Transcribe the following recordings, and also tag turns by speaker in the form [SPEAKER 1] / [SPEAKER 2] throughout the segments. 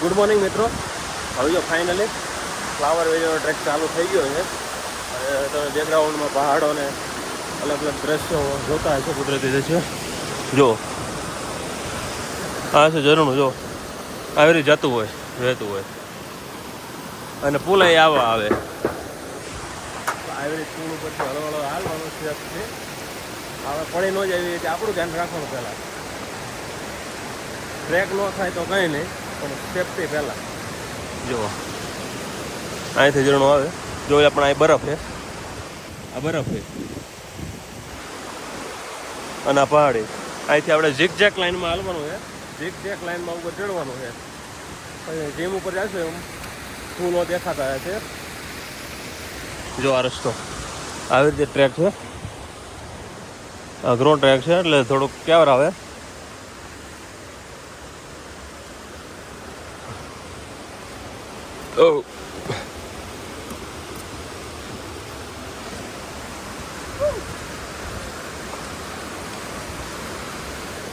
[SPEAKER 1] Good morning મિત્રો. હવે જો ફાઇનલી ફ્લાવર વેલીનો ટ્રેક ચાલુ થઈ ગયો છે અને તમે બેકગ્રાઉન્ડમાં પહાડો ને અલગ અલગ દ્રશ્યો જોતા હશો, કુદરતી દ્રશ્યો. જો આ છે ઝરણું, જો આવી રીતે જતું હોય, વહેતું હોય અને પુલાઈ આવવા આવે. આવી રીતે પુલ ઉપરથી હળો હળો હાલવાનું છે. હવે પડી ન જાય એવી રીતે આપણું ધ્યાન રાખવાનું. પહેલાં ટ્રેક ન થાય તો કંઈ નહીં, પણ સેફટી પહેલાં. જો અહીંથી ઝરણું આવે, જો આપણે અહીં બરફ છે, આ બરફ છે અને આ પહાડી. અહીંથી આપણે ઝીકઝેક લાઈનમાં હાલવાનું છે, ઝીકઝેક લાઈનમાં ઉપર ચડવાનું છે. પછી જેમ ઉપર જશું એમ ફૂલો દેખાતા છે. જો આ રસ્તો આવી રીતે ટ્રેક છે, અઘરો ટ્રેક છે એટલે થોડુંક કેવર આવે.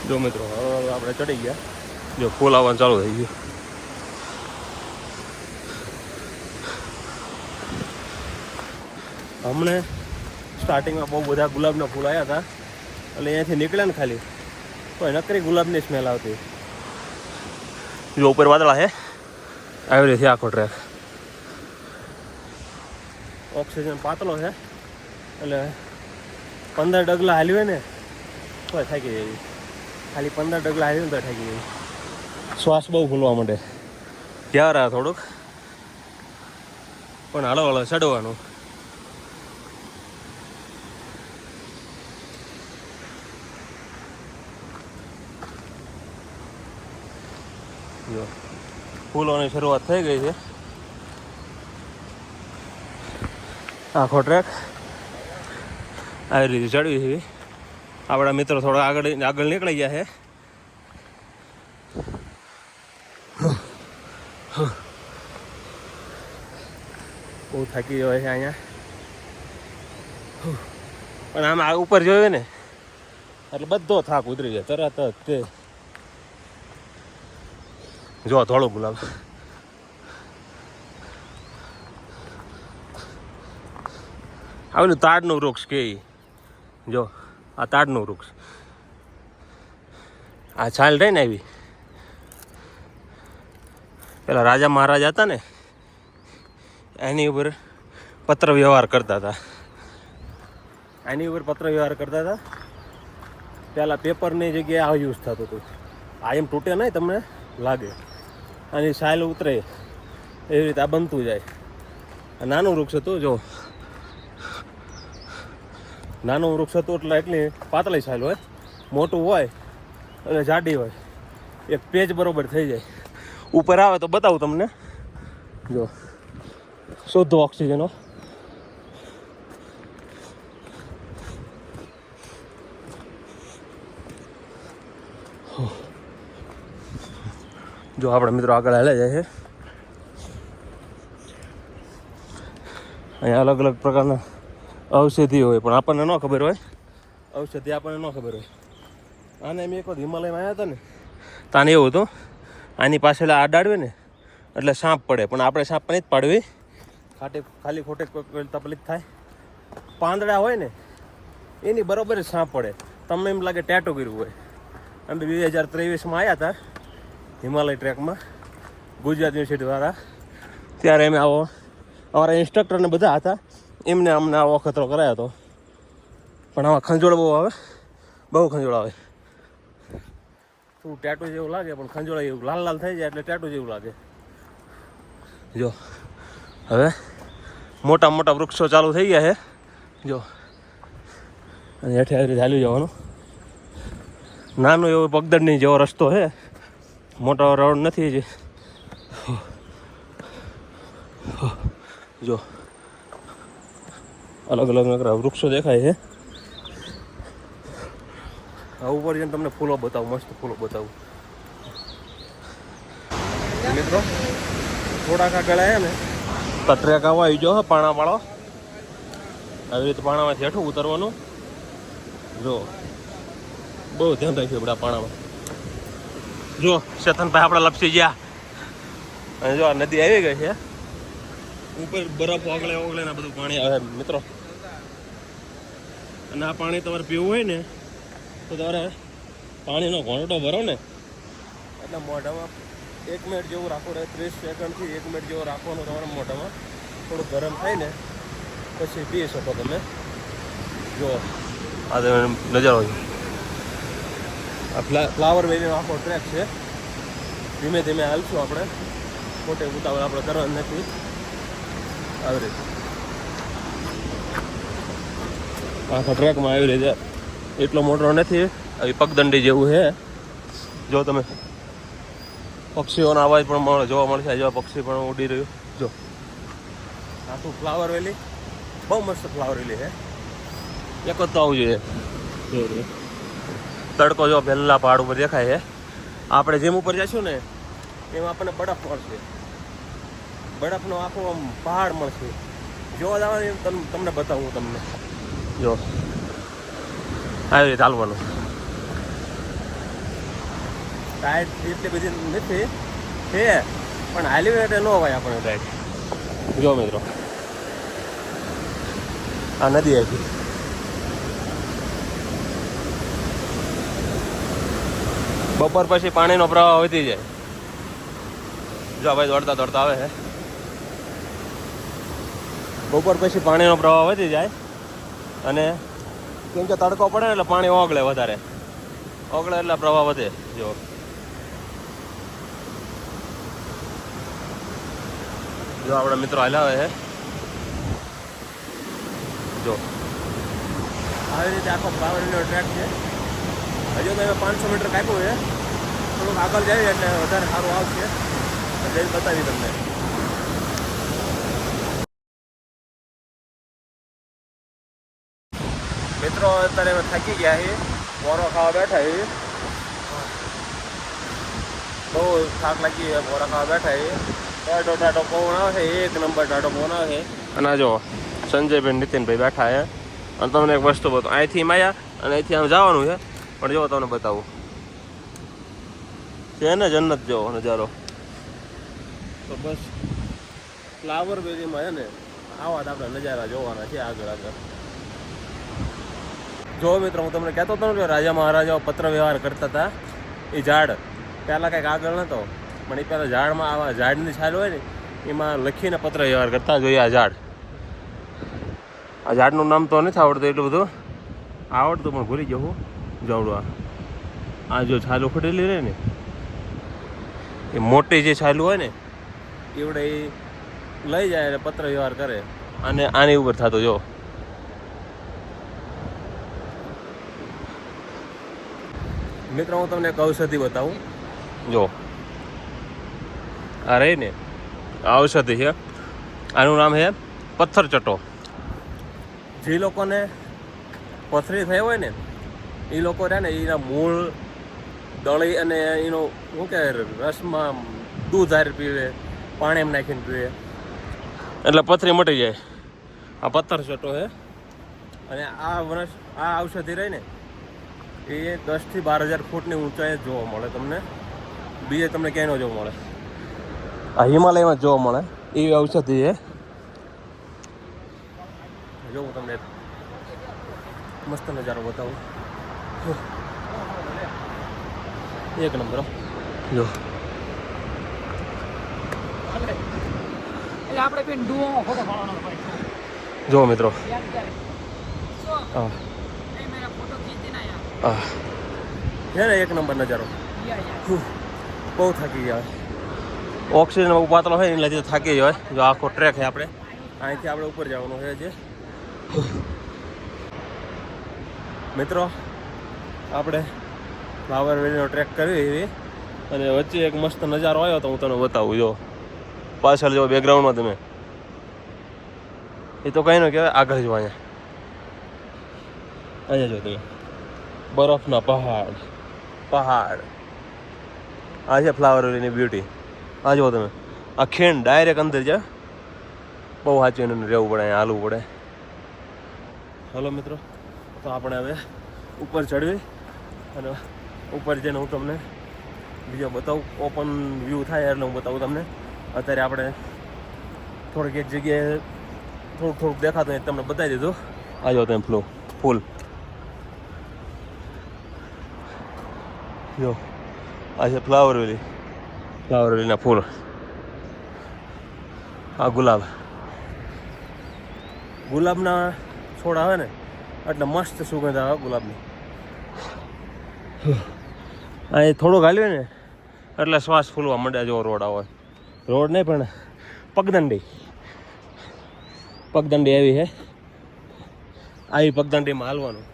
[SPEAKER 1] જો મિત્રો હવે આપણે ચડી ગયા. જો ફૂલ આવવાનું ચાલુ થઈ ગયું. હમણે સ્ટાર્ટિંગમાં બહુ બધા ગુલાબના ફૂલ આવ્યા હતા, એટલે અહીંયાથી નીકળ્યા ને ખાલી તો નકરી ગુલાબની સ્મેલ આવતી. જો ઉપર વાદળા છે, આવી રીતે આખો ટ્રેક. ઓક્સિજન પાતળો છે એટલે 15 ડગલા હાલ્યું હોય ને તો થાકી જાય. ખાલી 15 ડગલા હાલ્યું ને તો થાકી જાય. શ્વાસ બહુ ફૂલવા માંડે. ક્યાં રહ્યા થોડુંક, પણ હળો હળો ચડવાનું. જો ફૂલોની શરૂઆત થઈ ગઈ છે. આખો ટ્રેક આવી રીતે ચડવી છે. આપણા મિત્રો થોડા આગળ નીકળી ગયા છે. બહુ થાકી જવાય છે અહીંયા. પણ આમાં ઉપર જોયું ને એટલે બધો થાક ઉતરી જાય તરત જ. તે જો થોડો ગુલાબ. આવેલું તાડનું વૃક્ષ કે, જો આ તાડનું વૃક્ષ. આ છાલ રહી ને આવી, પેલા રાજા મહારાજા હતા ને એની ઉપર પત્ર વ્યવહાર કરતા હતા. એની ઉપર પત્ર વ્યવહાર કરતા હતા. પહેલાં પેપરની જગ્યાએ આ યુઝ થતું હતું. આ એમ તૂટે નહીં, તમને લાગે આની છાલ ઉતરે એવી રીતે આ બનતું જાય. નાનું વૃક્ષ હતું, જો નાનું વૃક્ષ હતું એટલે એટલી પાતળી છાલ હોય. મોટું હોય એટલે જાડી હોય, એક પેજ બરોબર થઈ જાય. ઉપર આવે તો બતાવું તમને. જો શુદ્ધ ઓક્સિજનો. જો આપણે મિત્રો આગળ હાલે જાય છે. અહીંયા અલગ અલગ પ્રકારના ઔષધિ હોય, પણ આપણને ન ખબર હોય. ઔષધિ આપણને ન ખબર હોય. આને એમ એક વખત હિમાલયમાં આવ્યા હતા ને, તાને એવું હતું આની પાછળ આડાડવે ને એટલે સાપ પડે, પણ આપણે સાપ નહીં જ પાડવી. ખાલી ખોટે કોઈ તકલીફ થાય. પાંદડા હોય ને એની બરોબર જ સાપ પડે. તમને એમ લાગે ટેટો કર્યું હોય. અમે 2023માં આવ્યા હતા હિમાલય ટ્રેકમાં, ગુજરાત યુનિવર્સિટીવાળા. ત્યારે અમે અમારા ઇન્સ્ટ્રક્ટરને બધા હતા, એમને અમને આવો ખતરો કરાયો હતો. પણ આમાં ખંજોળ બહુ આવે, બહુ ખંજોળ આવે. થોડું ટેટુ જેવું લાગે, પણ ખંજોળ એવું લાલ લાલ થઈ જાય એટલે ટેટુ જેવું લાગે. જો હવે મોટા મોટા વૃક્ષો ચાલુ થઈ ગયા છે. જો અને હેઠે આવી રીતે ચાલી જવાનું. નાનું એવું પગદંડની જેવો રસ્તો છે, મોટો રોડ નથી. જો અલગ અલગ વૃક્ષો દેખાય છે. ઉપર જઈને તમને ફૂલો બતાવું, મસ્ત ફૂલો બતાવું. મિત્રો થોડાક આગળ આવ્યા ને તો ટ્રેક આવવા આવી ગયો પાણાવાળો. આવી રીતે પાણામાંથી હેઠું ઉતરવાનું. જો બહુ ધ્યાન રાખ્યું આપણે પાણામાં. જો ચેતનભાઈ આપણે લપસી ગયા. અને જો આ નદી આવી ગઈ છે ઉપર બરફ ઓગળે ઓગળે ને બધું પાણી આવે મિત્રો. અને આ પાણી તમારે પીવું હોય ને તો તમારે પાણીનો ઘોંટો ભરો ને એટલે મોઢામાં 1 મિનિટ જેવું રાખવું રહે, 30 સેકન્ડથી 1 મિનિટ જેવું રાખવાનું તમારા મોઢામાં. થોડું ગરમ થાય ને પછી પી શકો તમે. જો આ નજારો છે. આ ફ્લાવર વેલીનો આખો ટ્રેક છે. ધીમે ધીમે હાલશું આપણે, મોટે ઉતાવળ આપણે કરવાનું નથી. આવી રીતે આખા ટ્રેકમાં આવી રીતે એટલો મોટો નથી, આવી પગદંડી જેવું છે. જો તમે પક્ષીઓનો અવાજ પણ જોવા મળશે. જો પક્ષી પણ ઉડી રહ્યું. જો આખું ફ્લાવર વેલી બહુ મસ્ત ફ્લાવર વેલી છે. એક જ તો આવું જોઈએ. તડકો જો પહેલા પહાડ ઉપર દેખાય છે. આપણે જેમ ઉપર જઈશું ને એમાં આપણને બરફ મળશે. બરફનો આખો આમ પહાડ મળશે. જોવા જવાની તમને બતાવું તમને. જો આવી રીતે ચાલવાનું. ટાઈટ એટલી બધી નથી છે પણ હાલી એટલે ન હોય આપણે ટાઈટ. જો મિત્રો આ નદી આવી. બપોર પછી પાણીનો પ્રવાહ વધી જાય. જો ભાઈ દોડતા દોડતા આવે છે. બપોર પછી પાણીનો પ્રવાહ વધી જાય અને કેમ કે તડકો પડે ને એટલે પાણી ઓગળે વધારે. ઓગળે એટલે પ્રવાહ વધે. જો જો આપણા મિત્રો હાલ્યા છે. જો આવી રીતે આખો ફ્લાવરનો ટ્રેક છે. હજુ તો 500 મીટર કાપ્યું છે. થોડુંક આગળ જાય એટલે વધારે સારું આવશે. જઈને બતાવી તમને. મિત્રો અત્યારે અમે થાકી ગયા છીએ. બોરો ખાવા બેઠા છીએ. બહુ થાક લાગી છે. બોરા ખાવા બેઠા છીએ. ટાટો પવન આવે છે. 1 નંબર ટાટો પવન આવે છે. અને જો સંજયભાઈ નીતિનભાઈ બેઠા છે. અને તમને એક વસ્તુ બતાવું. અહીંથી માયા અને અહીંથી આમ જવાનું છે. પણ જો તમને બતાવું છે ને જન્નત જેવો નજારો. તો બસ ફ્લાવર વેલીમાં છે ને આવા જ આપણે નજારા જોવાના છે આગળ આગળ. જો મિત્રો હું તમને કહેતો હતો ને રાજા મહારાજાઓ પત્ર વ્યવહાર કરતા હતા. એ ઝાડ પહેલાં કંઈક આગળ નહોતો પણ એ પહેલાં ઝાડમાં આવા ઝાડની છાલ હોય ને એમાં લખીને પત્ર વ્યવહાર કરતા. જોઈએ આ ઝાડ. આ ઝાડનું નામ તો નથી આવડતું એટલું બધું. આવડતું પણ ભૂલી ગયો હું. જાવડું આ જો છાલું ફૂટેલી રહે ને એ મોટી જે છાલું હોય ને એવડે એ લઈ જાય એટલે પત્ર વ્યવહાર કરે. અને આની ઉપર થતો જો મિત્રો હું તમને એક ઔષધિ બતાવું. જો આ રહી ને આ ઔષધિ છે. આનું નામ છે પથ્થર ચટો. જે લોકોને પથરી થઈ હોય ને એ લોકો રહે ને એના મૂળ દળી અને એનો શું કે રસમાં દૂધ હારે પીવે, પાણી એમ નાખીને પીવે એટલે પથરી મટી જાય. આ પથ્થર ચટો છે. અને આ ઔષધિ રહી ને એ 10 થી 12 હજાર ફૂટની ઊંચાઈ જોવા મળે તમને. બીજે તમને ક્યાંય ન જોવા મળે. આ હિમાલયમાં જોવા મળે એવી ઔષધિ છે. જો હું તમને મસ્ત નજારો બતાવું. એક નંબર. જો જો મિત્રો હા છે ને એક નંબર નજારો. બહુ થાકી ગયા. ઓક્સિજન બહુ પાતળો હોય ને એટલે થાકી જાય. જો આખો ટ્રેક છે આપણે અહીંથી આપણે ઉપર જવાનું છે. જે મિત્રો આપણે ફ્લાવર વેલીનો ટ્રેક કરી એવી અને વચ્ચે એક મસ્ત નજારો આવ્યો તો હું તમને બતાવું. જો પાછળ જો બેકગ્રાઉન્ડમાં તમે એ તો કંઈ ન કહેવાય. આગળ જો અહીંયા જો તમે બરફના પહાડ આ છે ફ્લાવર વેલીની બ્યુટી. આ જુઓ તમે આ ખીણ ડાયરેક્ટ અંદર જાય. બહુ સાચવીને રહેવું પડે, અહીંયા હાલવું પડે. હલો મિત્રો તો આપણે હવે ઉપર ચડવી અને ઉપર જઈને હું તમને બીજો બતાવું. ઓપન વ્યૂ થાય એટલે હું બતાવું તમને. અત્યારે આપણે થોડીક એક જગ્યાએ થોડુંક દેખાતું હોય તમને બતાવી દીધું. આવ્યો તેમ ફૂલ જો આ છે ફ્લાવર વેલીના ફૂલ. આ ગુલાબના છોડ આવે ને એટલે મસ્ત સુગંધ આવે ગુલાબની. અહીં થોડુંક હાલ્યું ને એટલે શ્વાસ ફૂલવા માંડ્યા. જો રોડ આવે, રોડ નહીં પણ પગદંડી એવી છે. આવી પગદંડીમાં હાલવાનું.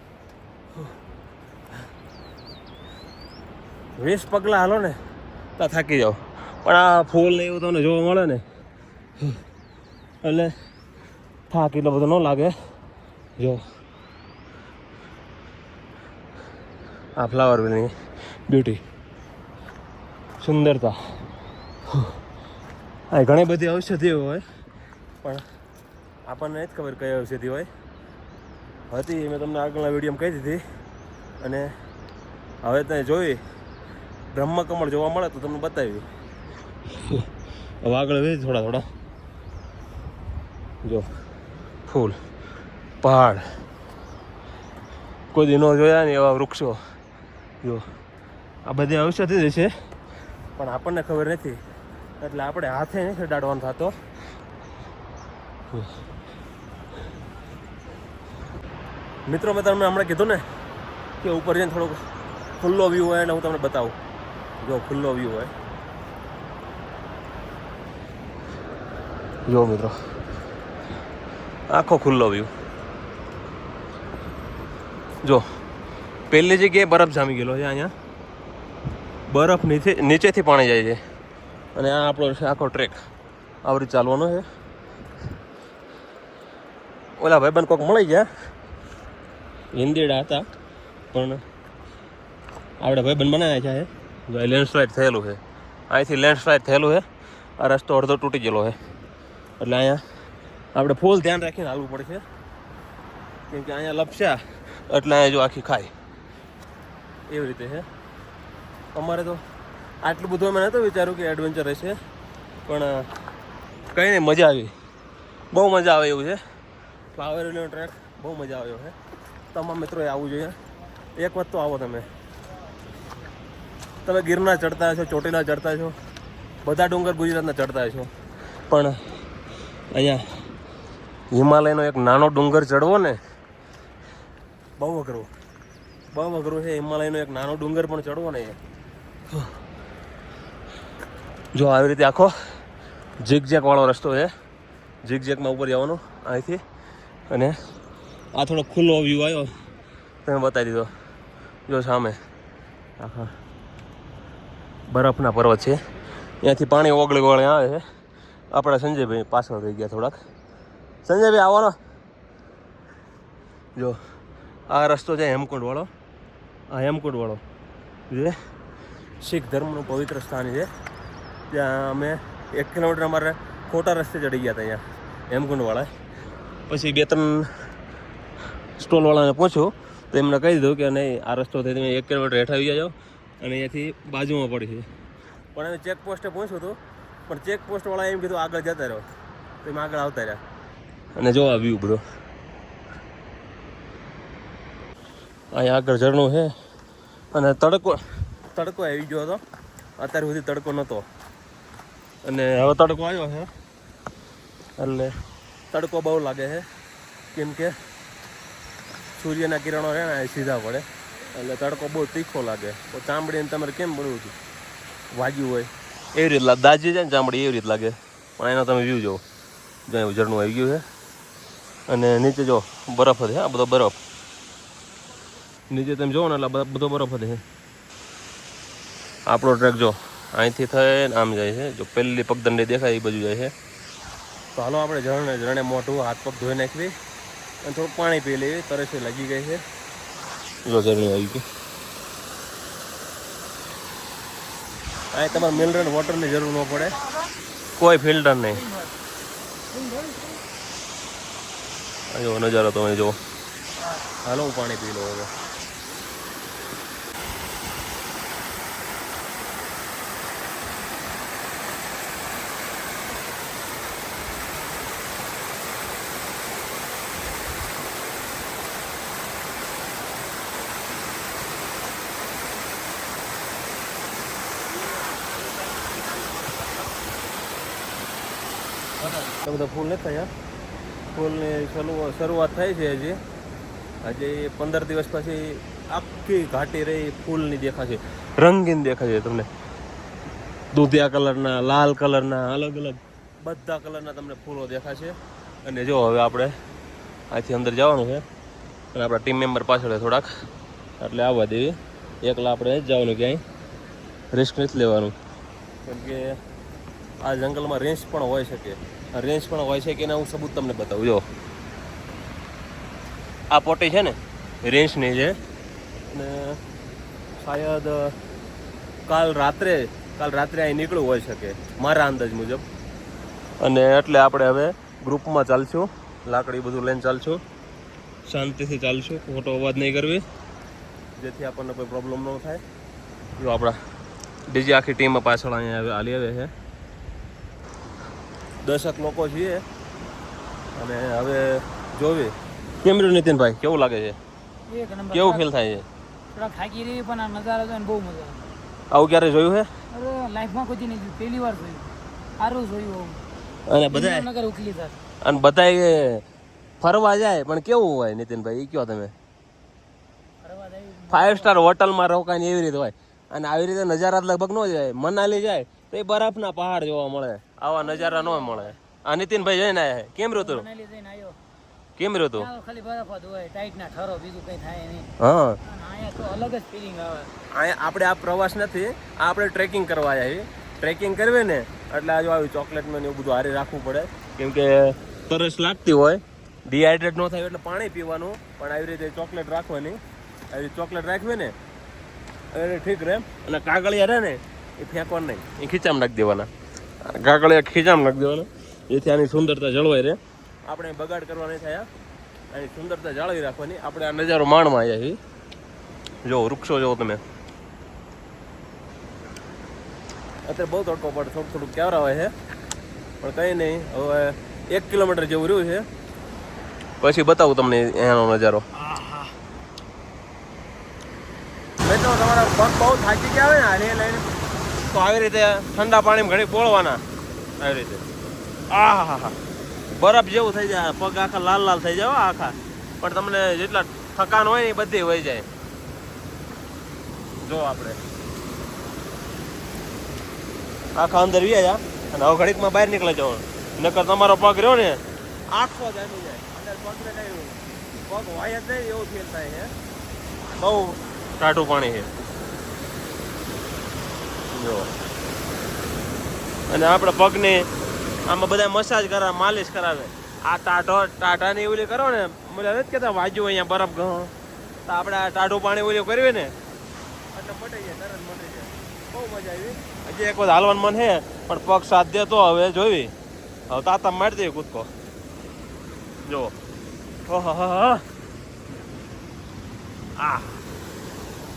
[SPEAKER 1] 20 પગલાં હાલો ને તો થાકી જાઓ. પણ આ ફૂલ ને એવું તમને જોવા મળે ને એટલે થાક એટલો બધો ન લાગે. જો આ ફ્લાવર વેલની બ્યુટી, સુંદરતા. આ ઘણી બધી ઔષધિઓ હોય પણ આપણને જ ખબર કઈ ઔષધિ હોય હતી. મેં તમને આગળના વિડીયોમાં કહી દીધી. અને હવે ત્યાં જોઈ બ્રહ્મકમળ જોવા મળે તો તમને બતાવી. હવે આગળ વે થોડા જો ફૂલ, પહાડ, કોઈ દી ન જોયા ને એવા વૃક્ષો. જો આ બધી ઔષધિ જ છે પણ આપણને ખબર નથી એટલે આપણે હાથે નથી દાડવાનો થતો. મિત્રો મેં તમને હમણાં કીધું ને કે ઉપર જઈને થોડોક ખુલ્લો વ્યૂ હોય એટલે હું તમને બતાવું. જો ખુલ્લો વ્યૂ હોય, જો મિત્રો આખો ખુલ્લો વ્યૂ. જો પહેલી જગ્યાએ બરફ જામી ગયેલો છે. અહીંયા બરફ નીચેથી પાણી જાય છે અને આ આપણો છે આખો ટ્રેક આવી રીતે ચાલવાનો છે. ઓલા ભાઈબંધ કોઈક મળી ગયા, હિન્દીડા હતા પણ આપણે ભાઈબંધ બનાવ્યા છે. જો લેન્ડસ્લાઇડ થયેલું છે, અહીંથી લેન્ડસ્લાઇડ થયેલું છે. આ રસ્તો અડધો તૂટી ગયેલો છે એટલે અહીંયા આપણે ફૂલ ધ્યાન રાખીને હાલવું પડશે. કેમ કે અહીંયા લપસ્યા એટલે અહીંયા જો આખી ખાય એવી રીતે છે. અમારે તો આટલું બધું અમે નહોતું વિચાર્યું કે એડવેન્ચર હશે પણ કંઈ નહીં, મજા આવી, બહુ મજા આવે એવું છે. ફ્લાવર વેલીનો ટ્રેક બહુ મજા આવ્યો છે. તમામ મિત્રોએ આવવું જોઈએ. એક વખત તો આવો તમે ગિરનાર ચડતા હશો, ચોટીલા ચડતા છો, બધા ડુંગર ગુજરાતના ચડતા છો પણ અહીંયા હિમાલયનો એક નાનો ડુંગર ચડવો ને બહુ અઘરું છે. હિમાલયનો એક નાનો ડુંગર પણ ચડવો ને જો આવી રીતે આખો ઝીગઝેક વાળો રસ્તો છે. ઝીગઝેકમાં ઉપર જવાનું અહીંથી. અને આ થોડો ખુલ્લો વ્યૂ આવ્યો તમે બતાવી દીધો. જો સામે આખા બરફના પર્વત છે, ત્યાંથી પાણી ઓગળી આવે છે. આપણા સંજયભાઈ પાછળ રહી ગયા થોડાક. સંજયભાઈ આવવાનો. જો આ રસ્તો છે હેમકુંડ વાળો જે શીખ ધર્મનું પવિત્ર સ્થાન છે. ત્યાં અમે 1 કિલોમીટર અમારે ખોટા રસ્તે ચડી ગયા હતા અહીંયા હેમકુંડવાળા. પછી 2-3 સ્ટોલવાળાને પૂછ્યું તો એમને કહી દીધું કે નહીં, આ રસ્તોથી તમે 1 કિલોમીટર હેઠ આવી જાઓ અને અહીંયાથી બાજુમાં પડી છે. પણ અમે ચેકપોસ્ટે પહોંચ્યું હતું પણ ચેકપોસ્ટવાળા એમ કીધું આગળ જતા રહો તો એમ આગળ આવતા રહ્યા. અને જો આ વ્યૂ બધો અહીંયા આગળ ઝરણું છે. અને તડકો આવી ગયો હતો. અત્યાર સુધી તડકો નહોતો અને હવે તડકો આવ્યો છે એટલે તડકો બહુ લાગે છે. કેમ કે સૂર્યના કિરણો છે ને એ સીધા પડે એટલે તડકો બહુ તીખો લાગે. તો ચામડીને તમારે કેમ બધું વાગ્યું હોય એવી રીતે દાજી જાય ને ચામડી એવી રીતે લાગે. પણ એનો તમે વ્યૂ જુઓ, જો એવું ઝરણું આવી ગયું છે અને નીચે જો બરફ છે. આ બધો બરફ નીચે તમે જુઓ ને એટલે બધો બરફ જ છે. આપણો ટ્રેક જો અહીંથી થઈને આમ જાય છે. જો પહેલી પગદંડી દેખાય એ બાજુ જાય છે. તો હાલો આપણે ઝરણે મોઢું હાથ પગ ધોઈ નાખવી અને થોડુંક પાણી પી લેવી. તરસે લાગી ગઈ છે. જો ઝરણી આવી ગઈ. અહીં તમારે મિનરલ વોટરની જરૂર ન પડે, કોઈ ફિલ્ટર નહીં. જો નજારો તમે જો. હાલો હું પાણી પી લઉં હવે. બધા ફૂલ નથી થયા. ફૂલની શરૂઆત થાય છે હજી. 15 દિવસ પછી આખી ઘાટી રહી ફૂલની દેખાશે, રંગીન દેખાશે તમને. દૂધિયા કલરના, લાલ કલરના, અલગ અલગ બધા કલરના તમને ફૂલો દેખાશે. અને જો હવે આપણે અહીંથી અંદર જવાનું છે અને આપણા ટીમ મેમ્બર પાછળ થોડાક, એટલે આવવા દેવી. એકલા આપણે જ જવાનું, ક્યાંય રિસ્ક નથી લેવાનું. કેમ કે આ જંગલમાં રેન્જ પણ હોઈ શકે. રેન્જ પણ હોય છે કે એના હું સબૂત તમને બતાવું. જો આ પોટી છે ને રેન્જની છે, અને શાયદ કાલ રાત્રે અહીં નીકળવું હોઈ શકે મારા અંદાજ મુજબ. અને એટલે આપણે હવે ગ્રુપમાં ચાલશું, લાકડી બધું લઈને ચાલશું, શાંતિથી ચાલશું, ખોટો અવાજ નહીં કરવી, જેથી આપણને કોઈ પ્રોબ્લેમ ન થાય. જો આપણા બીજી આખી ટીમ પાછળ અહીંયા હાલી આવે છે. 10 લોકો છીએ અને હવે જોવી. કેમ રહ્યું નીતિનભાઈ, કેવું લાગે છે? કેવું ફીલ થાય છે?
[SPEAKER 2] થોડા થાકી રહી પણ આ નજારા જોઈને બહુ મજા આવે.
[SPEAKER 1] આવું ક્યારે જોયું છે?
[SPEAKER 2] અરે લાઈફમાં કોઈ નહીં જોયું, પહેલી વાર જોયું. સારું જોયું.
[SPEAKER 1] અને બધા
[SPEAKER 2] નગર ઉકલી થાય.
[SPEAKER 1] અને બધા ફરવા જાય પણ કેવું હોય નીતિનભાઈ, એ કયો તમે? 5 સ્ટાર હોટલમાં રોકાઈને એવી રીતે હોય. અને આવી રીતે નજારા લગભગ ન જાય. મનાલી જાય તો એ બરફના પહાડ જોવા મળે, આવા નજારા ન મળે. આ નીતિનભાઈ જઈને આવ્યા, કેમ રહ્યું તું? કેમ રહ્યું તું?
[SPEAKER 2] ખાલી બરફ જ હોય, ટાઈટ ના ઠરો, બીજું કઈ થાય નહીં.
[SPEAKER 1] હા,
[SPEAKER 2] અહીંયા તો અલગ જ ફીલિંગ આવે.
[SPEAKER 1] અહીંયા આપણે આ પ્રવાસ નથી, આપણે ટ્રેકિંગ કરવા આવ્યા. ટ્રેકિંગ કરવી ને એટલે આ જો આવી ચોકલેટમાં ને એવું બધું હારે રાખવું પડે. કેમ કે તરસ લાગતી હોય, ડિહાઇડ્રેટ ન થાય એટલે પાણી પીવાનું, પણ આવી રીતે ચોકલેટ રાખવાની. આવી ચોકલેટ રાખવી ને એટલે ઠીક રહે. અને કાગળિયા રહે ને એ ફેંકવાનું નહીં, એ ખીચામાં નાખી દેવાના. કાગળિયા ખીચામાં નાખી દેવાના, જેથી આની સુંદરતા જળવાઈ રહે. આપણે બગાડ કરવા નહીં થયા, આની સુંદરતા જાળવી રાખવાની. આપણે આ નજારો માણવા આવ્યા છીએ. જો વૃક્ષો જો તમે, અત્યારે બહુ તડકો પડે, થોડું કેવરા હોય છે, પણ કંઈ નહીં. હવે 1 કિલોમીટર જેવું રહ્યું છે, પછી બતાવું તમને એનો નજારો. મિત્રો તમારા પગ બહુ થાકી ગયા હોય ને હારી લઈને, તો આવી રીતે ઠંડા પાણીમાં ઘણી બોળવાના. આવી રીતે આ હા બરફ જેવું થઈ જાય, પગ આખા લાલ લાલ થઈ જાય આખા. પણ તમને જેટલા થકાન હોય ને એ બધી વહી જાય. જો આપણે આખા અંદર વ્યા અને હવે ઘડીકમાં બહાર નીકળે જવાનું. નકર તમારો પગ રહ્યો ને આખો જામી જાય. અંદર પગને કઈ પગ વાય જ નહીં એવું ફીલ થાય છે. બહુ ટાઢું પાણી છે જો. અને આપણે પગને આમાં બધા મસાજ કરાવે, માલિશ કરાવે. આ ટાઢાની ઓલી કરો ને, મને નથી કહેતા વાજુ અહીંયા બરફ ગયો તો આપણે આ ટાઢું પાણી ઓલી કરવી ને એટલે મટી જાય, તરત મટી જાય. બહુ મજા આવી. હજી એક વખત હાલવાનું મન છે પણ પગ સાથ દે તો હવે જોઈ. હવે તાતા મારી દઈએ કૂદકો. જો આ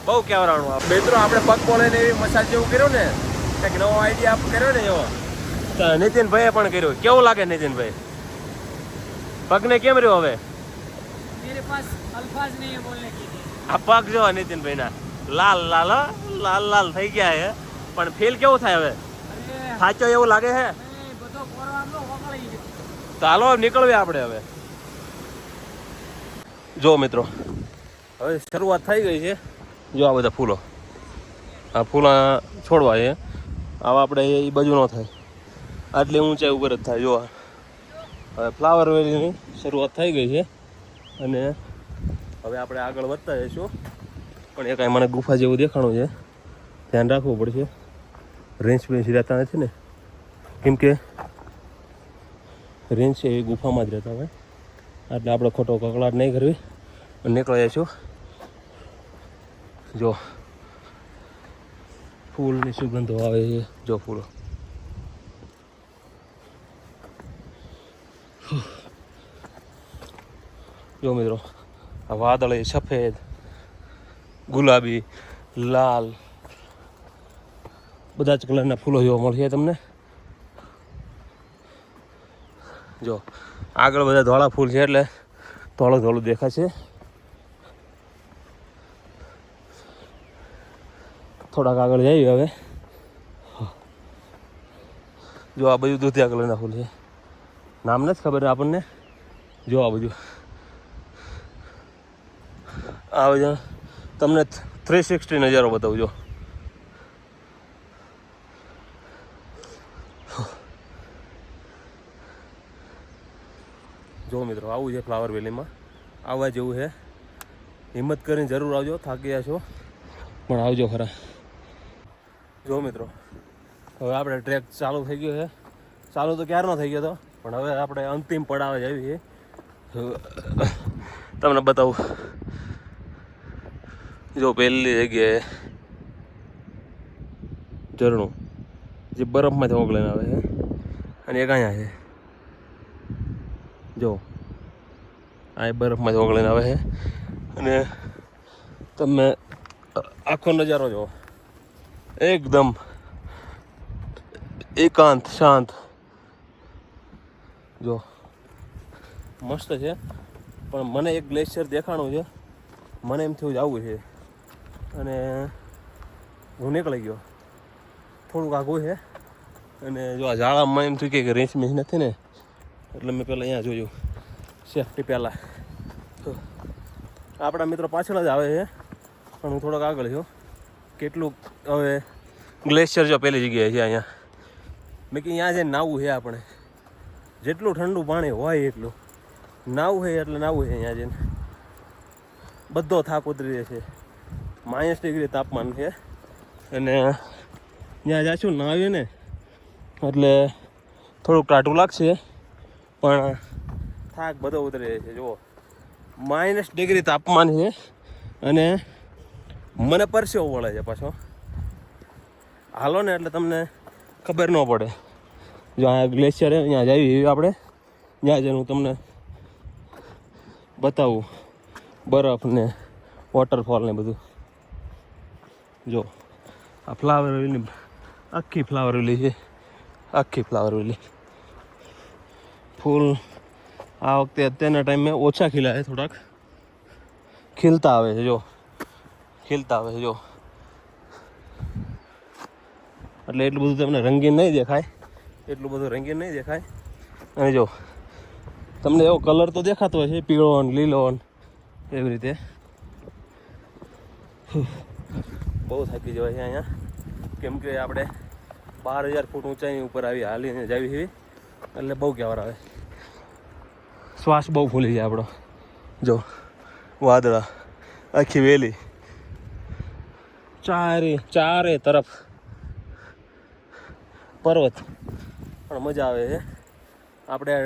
[SPEAKER 1] બહુ કેવરાણું. મિત્રો આપણે પગ બોલાઈને એવી મસાજ જેવું કર્યું ને, કંઈક નવો આઈડિયા કર્યો ને એવો નીતિનભાઈએ પણ કર્યું. કેવું લાગે નીતિનભાઈ? પગને કેમ રહ્યો હવે?
[SPEAKER 2] મેરે પાસ અલ્ફાઝ નહીં બોલને કે.
[SPEAKER 1] આ પગ જો નીતિનભાઈ ના લાલ લાલ લાલ લાલ થઈ ગયા છે, પણ ફીલ કેવું થાય હવે? સાચો એવું લાગે છે? તો હાલો નીકળવી આપણે હવે. જો મિત્રો હવે શરૂઆત થઈ ગઈ છે. જો આ બધા ફૂલો, આ ફૂલા છોડવા છે. આવા આપણે એ બાજુ ન થાય, આટલી ઊંચાઈ ઉપર જ થાય. જો હવે ફ્લાવર વેલીની શરૂઆત થઈ ગઈ છે અને હવે આપણે આગળ વધતા જઈશું. પણ એ કાંઈ મને ગુફા જેવું દેખાણું છે, ધ્યાન રાખવું પડશે. રેન્જ બેન્ચ રહેતા નથી ને, કેમ કે રેન્જ છે એ ગુફામાં જ રહેતા હોય. એટલે આપણે ખોટો કકળાટ નહીં કરવી અને નીકળી જઈશું. જો ફૂલની સુગંધો આવે છે. જો ફૂલો જો મિત્રો, આ વાદળી, સફેદ, ગુલાબી, લાલ બધા જ કલરના ફૂલો જોવા મળશે તમને. જો આગળ બધા ધોળા ફૂલ છે એટલે ધોળું ધોળું દેખાશે. થોડાક આગળ જઈએ હવે. જો આ બધું દૂધિયા કલરના ફૂલ છે. નામ નથી ખબર આપણને. જો આ બધું આ બધું તમને 360 નજારો બતાવું. જો મિત્રો આવું છે ફ્લાવર વેલીમાં, આવવા જેવું છે. હિંમત કરીને જરૂર આવજો, થાકી ગયા છો પણ આવજો ખરા. જો મિત્રો હવે આપણે ટ્રેક ચાલુ થઈ ગયો છે. ચાલુ તો ક્યારનો થઈ ગયો હતો, પણ હવે આપણે અંતિમ પડાવે જ આવી છે. તમને બતાવું. જો પહેલી જગ્યાએ ઝરણું જે બરફમાંથી ઓગળીને આવે છે, અને એક અહીંયા છે. જો આ બરફમાંથી ઓગળીને આવે છે, અને તમે આખો નજારો જુઓ, એકદમ એકાંત શાંત. જો મસ્ત છે. પણ મને એક ગ્લેશિયર દેખાણું છે, મને એમ થયું જવું છે, અને હું નીકળી ગયો. થોડુંક આઘું છે, અને જો આ ઝાડામાં એમ થયું કે રેસ મેચ નથી ને, એટલે મેં પહેલાં અહીંયા જોયું સેફટી પહેલાં. આપણા મિત્રો પાછળ જ આવે છે, પણ હું થોડોક આગળ છું. કેટલું હવે ગ્લેશિયર જો પહેલી જગ્યાએ છે અહીંયા. મેં કે અહીંયા જઈને નાવું છે આપણે, જેટલું ઠંડુ પાણી હોય એટલું નાવું છે, એટલે નાવું છે અહીંયા જઈને. બધો થાક ઉતરી જાય છે. -डिग्री તાપમાન છે, અને ત્યાં જાશું નાવીએ ને એટલે થોડુંક ટાટું લાગશે, પણ થાક બધો ઉતરી જાય છે. જુઓ -डिग्री તાપમાન છે, અને મને પરસેવો વળે છે પાછો. હાલો ને એટલે તમને ખબર ન પડે. જો આ ગ્લેશિયર છે, ત્યાં જઈએ આપણે, ત્યાં જઈને હું તમને બતાવું બરફ ને વોટરફોલ ને બધું. જો આ ફ્લાવર વેલી, આખી ફ્લાવર વેલી છે, આખી ફ્લાવર વેલી. ફૂલ આ વખતે અત્યારના ટાઈમે ઓછા ખીલાય, થોડાક ખીલતા આવે છે. જો ખીલતા આવે છે, જો એટલે એટલું બધું તમને રંગીન નહીં દેખાય, એટલું બધું રંગીન નહીં દેખાય. અને જો તમને એવો કલર તો દેખાતો હોય છે, પીળો ને લીલો ને એવી રીતે. બહુ થાકી જવાય છે અહીંયા, કેમ કે આપણે 12,000 ફૂટ ઊંચાઈ ઉપર આવી હાલીને જાવી છે, એટલે બહુ કહેવાર આવે. શ્વાસ બહુ ફૂલી જાય આપણો. જો વાદળા, આખી વેલી, ચારે તરફ પર્વત, પણ મજા આવે છે. આપણે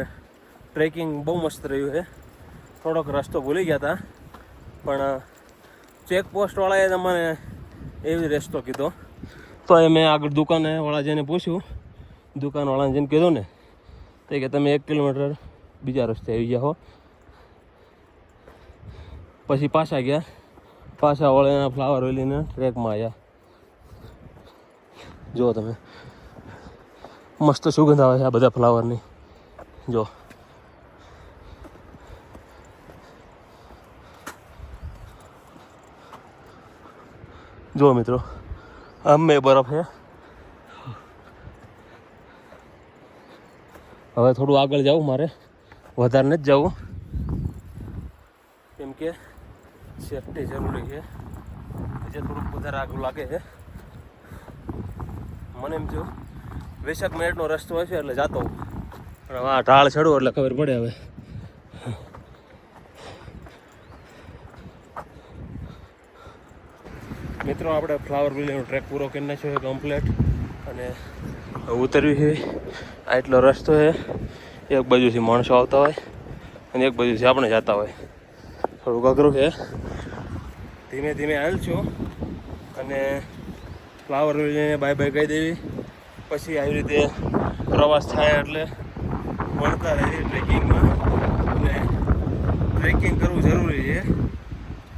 [SPEAKER 1] ટ્રેકિંગ બહુ મસ્ત રહ્યું છે. થોડોક રસ્તો ભૂલી ગયા હતા, પણ ચેકપોસ્ટવાળાએ તમને એવી રસ્તો કીધો, તો એ મેં આગળ દુકાનવાળા જેને પૂછ્યું, દુકાનવાળાને જેને કીધું ને, તો કે તમે 1 કિલોમીટર બીજા રસ્તે આવી ગયા હો. પછી પાછા ગયા, પાછા વળીને ફ્લાવર વેલીને ટ્રેકમાં આવ્યા. જુઓ તમે, મસ્ત સુગંધ આવે છે આ બધા ફ્લાવરની. જો જો મિત્રો, અમે બરફ છે. હવે થોડું આગળ જવું મારે, વધારે નથી જવું, કેમ કે સેફટી જરૂરી છે. જે થોડુંક વધારે આગળ લાગે છે. મને એમ થયું 20 મિનિટનો રસ્તો હશે એટલે જાતો હું, પણ હા ઢાળ ચડું એટલે ખબર પડે. હવે મિત્રો આપણે ફ્લાવર વેલીનો ટ્રેક પૂરો કરી નાખ્યો છે કમ્પ્લેટ, અને ઉતર્યું છે. આ એટલો રસ્તો છે, એક બાજુથી માણસો આવતા હોય અને એક બાજુથી આપણે જતા હોય. થોડુંક અઘરું છે, ધીમે ધીમે હાલશું, અને ફ્લાવર વેલીને બાય બાય કહી દેવી. પછી આવી રીતે પ્રવાસ થાય એટલે મળતા રહે ટ્રેકિંગમાં, અને ટ્રેકિંગ કરવું જરૂરી છે.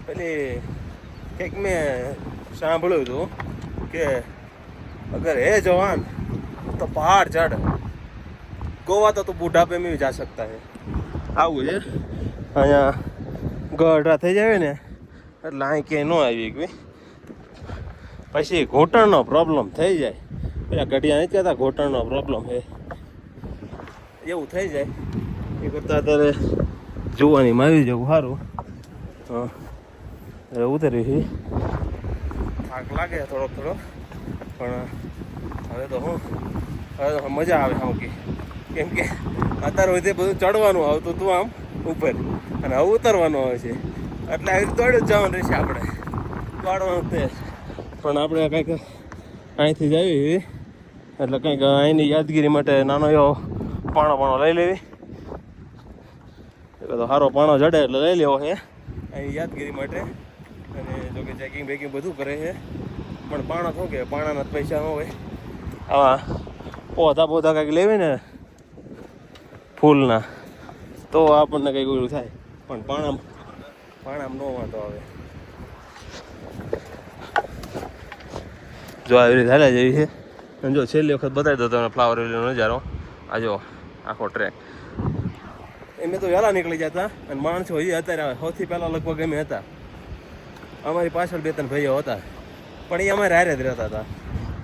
[SPEAKER 1] પેલી કંઈક મેં સાંભળ્યું હતું કે અગર હે જવાન તો પહાડ ચढ़, गोवा तो बुढ़ापे में भी जा सकता है. આવું છે અહીંયા. ગઢા થઈ જાય ને એટલે અહીં ક્યાંય ન આવી ગઈ, પછી ઘૂંટણનો પ્રોબ્લેમ થઈ જાય. પેલા ગઢિયા નથી કહેતા ઘૂંટણનો પ્રોબ્લેમ છે, એવું થઈ જાય એ કરતાં અત્યારે જોવાની આવી જવું સારું. હા એટલે ઉતરી છે, થાક લાગે થોડોક પણ હવે તો મજા આવે આમ કેમ કે અત્યારે સુધી બધું ચડવાનું આવતું હતું આમ ઉપર અને હવે ઉતરવાનું આવે છે એટલે આવી રીતે દોડ્યું જ જવાનું રહેશે આપણે દોડવાનું તે પણ આપણે કંઈક અહીંથી જ આવી એટલે કંઈક અહીંની યાદગીરી માટે નાનો એવો પાણો લઈ લેવી. તો સારો પાણો જડે એટલે લઈ લેવો છે અહીં યાદગીરી માટે. અને જોકે ચેકિંગ બેકિંગ બધું કરે છે પણ પાણો શું કે પાણાના પૈસા ન હોય. આવા પોતા કંઈક લેવી ને ફૂલના તો આપણને કંઈક ઓલું થાય પણ પાણામાં ન વાંધો આવે. જો આવી રીતે હાલ્યા જેવી છે. અને જો છેલ્લી વખત બતાવી દો તમે ફ્લાવર વેલીનો નજારો. આ જો આખો ટ્રેક એમ તો વહેલા નીકળી જતા અને માણસો હજી અત્યારે આવે. સૌથી પહેલાં લગભગ અમે હતા, અમારી પાછળ 2-3 ભાઈઓ હતા પણ એ અમારે હારે જ રહેતા હતા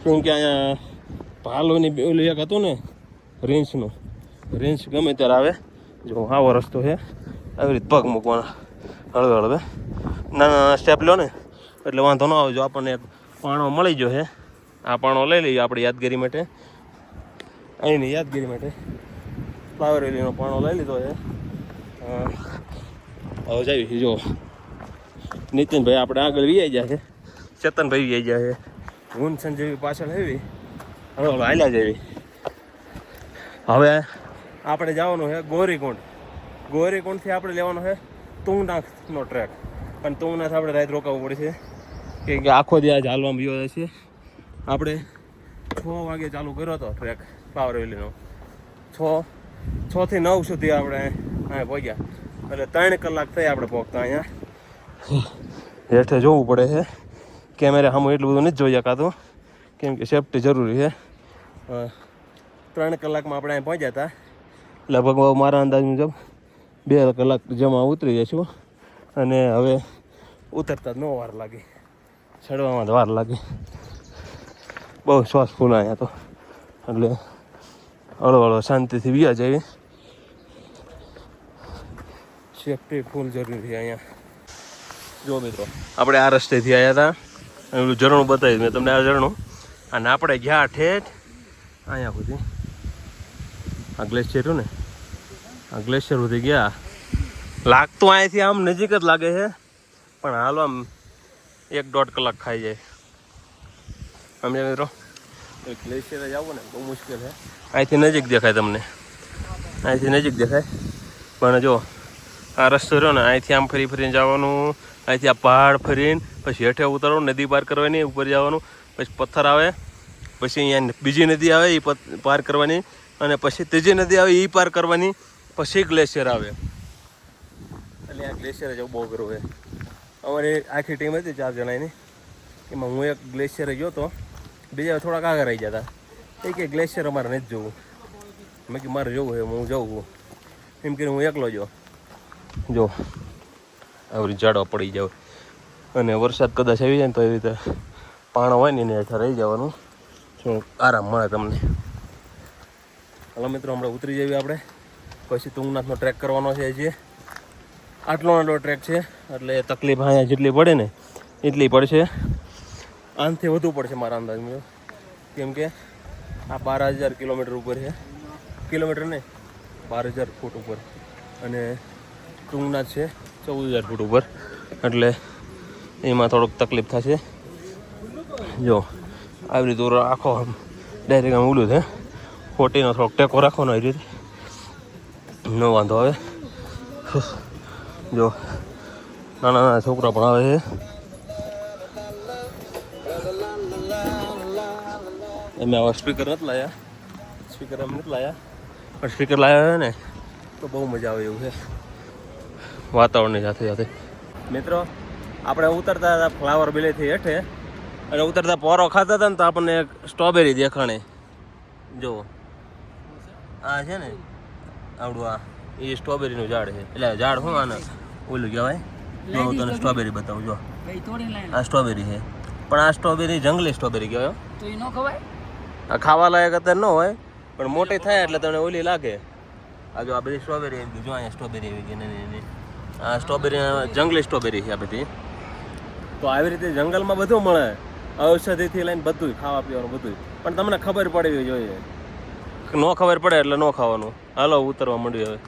[SPEAKER 1] કેમ કે અહીંયા ભાલોની ઓલું એક હતું ને રેન્જનું રેન્જ ગમે ત્યારે આવે. જો આવો રસ્તો છે, આવી રીતે પગ મૂકવાના હળવે નાના સ્ટેપ લો ને એટલે વાંધો ન આવે. જો આપણને એક પાણો મળી ગયો છે, આ પાણો લઈ લઈએ આપણે યાદગીરી માટે. અહીંની યાદગીરી માટે ફ્લાવર વેલીનો પાણો લઈ લીધો છે. હવે જાવી જો નીતિનભાઈ આપણે આગળ વી ગયા છે, ચેતનભાઈ વી ગયા છે, હું સંજય પાછળ હેવી હવે હાલ્યા જેવી. હવે આપણે જવાનું છે ગોરીકુંડથી આપણે લેવાનો છે તુંગનાથનો ટ્રેક. અને તુંગનાથ આપણે રાત રોકાવવું પડશે કેમ કે આખો દિવસ હાલવામાં ગયો છે. આપણે 6 વાગે ચાલુ કર્યો હતો ટ્રેક ફ્લાવર વેલીનો, 6 થી 9 સુધી આપણે અહીંયા પહોંચ્યા એટલે 3 કલાક થઈ આપણે પહોંચતા. અહીંયા હેઠે જોવું પડે છે, કેમેરા સામે એટલું બધું નથી જોઈ શકાતું કેમ કે સેફટી જરૂરી છે. 3 કલાકમાં આપણે અહીં પહોંચ્યા હતા. લગભગ મારા અંદાજ મુજબ 2 કલાક જમા ઉતરી જઈશું. અને હવે ઉતરતા જ ન વાર લાગી, ચડવામાં જ વાર લાગી. બહુ શ્વાસ ફૂલાય અહીંયા તો એટલે હળવો શાંતિથી વ્યા જાય. સેફટી ફૂલ જરૂરી છે અહીંયા. જો મિત્રો આપણે આ રસ્તેથી આવ્યા હતા અને પેલું ઝરણું બતાવ્યું મેં તમને, આ ઝરણું. અને આપણે ગયા ઠેઠ અહીંયા સુધી આ ગ્લેશિયર ને આ ગ્લેશિયર સુધી ગયા. લાગતું અહીંયાથી આમ નજીક જ લાગે છે પણ હાલો આમ 1-1.5 કલાક ખાઈ જાય. સમજ્યા મિત્રો? ગ્લેશિયર જ આવો ને બહુ મુશ્કેલ છે. અહીંથી નજીક દેખાય તમને, અહીંથી નજીક દેખાય પણ જો આ રસ્તો રહ્યો ને અહીંથી આમ ફરીને જવાનું, અહીંથી આ પહાડ ફરીને પછી હેઠે ઉતરવાનું, નદી પાર કરવાની, ઉપર જવાનું, પછી પથ્થર આવે, પછી અહીંયા બીજી નદી આવે એ પાર કરવાની, અને પછી ત્રીજી નદી આવે એ પાર કરવાની, પછી ગ્લેશિયર આવે. એટલે આ ગ્લેશિયર જ બહુ કરવું છે. અમારી આખી ટીમ હતી 4 જણાની, એમાં હું એક ગ્લેશિયર ગયો હતો, બીજા થોડાક આગળ આવી જતા. એ કે ગ્લેશિયર અમારે નથી જોવું. મેં કે મારે જોવું છે, હું જવું એમ કરીને હું એકલો જો આવી જાડો પડી જાવ. અને વરસાદ કદાચ આવી જાય ને તો એવી રીતે પાણો હોય ને એને હેઠળ રહી જવાનું, શું આરામ મળે તમને. હાલો મિત્રો હમણાં ઉતરી જઈએ આપણે, પછી તુંગનાથનો ટ્રેક કરવાનો છે. હજી આટલો ટ્રેક છે એટલે તકલીફ અહીંયા જેટલી પડે ને એટલી પડશે, આનાથી વધુ પડશે મારા અંદાજ મુજબ કેમ કે આ 12,000 કિલોમીટર ઉપર છે. કિલોમીટર નહીં 12,000 ફૂટ ઉપર, અને તુંગનાથ છે 14,000 ફૂટ ઉપર એટલે એમાં થોડુંક તકલીફ થશે. જો આવી રીતે આખો ડાયરેક્ટ આમ ઉલું છે, ખોટીનો થોડોક ટેકો રાખવાનો આવી રીતે ન વાંધો આવે. જો નાના છોકરા પણ આવે છે. એમ આવા સ્પીકર નથી લાયા, સ્પીકર એમ નથી લાયા, પણ સ્પીકર લાવ્યા હોય ને તો બહુ મજા આવે એવું છે વાતાવરણની સાથે. મિત્રો આપણે ઉતરતા હતા ફ્લાવર વેલીથી હેઠે, અને ઉતરતા પોરો ખાતા હતા ને તો આપણને એક સ્ટ્રોબેરી દેખાણી. જો આ છે ને આવડું, આ એ સ્ટ્રોબેરીનું ઝાડ છે. એટલે ઝાડ શું આને ઓલું કહેવાય. જો હું તને સ્ટ્રોબેરી બતાવું. જો આ સ્ટ્રોબેરી છે, પણ આ સ્ટ્રોબેરી જંગલી સ્ટ્રોબેરી કહેવાય.
[SPEAKER 2] તો એ ન ખવાય,
[SPEAKER 1] આ ખાવા લાયક અત્યારે ન હોય પણ મોટી થાય એટલે તમને ઓલી લાગે. આ જો આ બધી સ્ટ્રોબેરી આવી ગઈ, જો અહીંયા સ્ટ્રોબેરી આવી ગઈ એની આ સ્ટ્રોબેરી જંગલી સ્ટ્રોબેરી છે આ બધી. તો આવી રીતે જંગલમાં બધું મળે, ઔષધિથી લઈને બધું ખાવા પીવાનું બધું, પણ તમને ખબર પડવી જોઈએ. ન ખબર પડે એટલે ન ખાવાનું. હાલો ઉતરવા માંડ્યું હવે.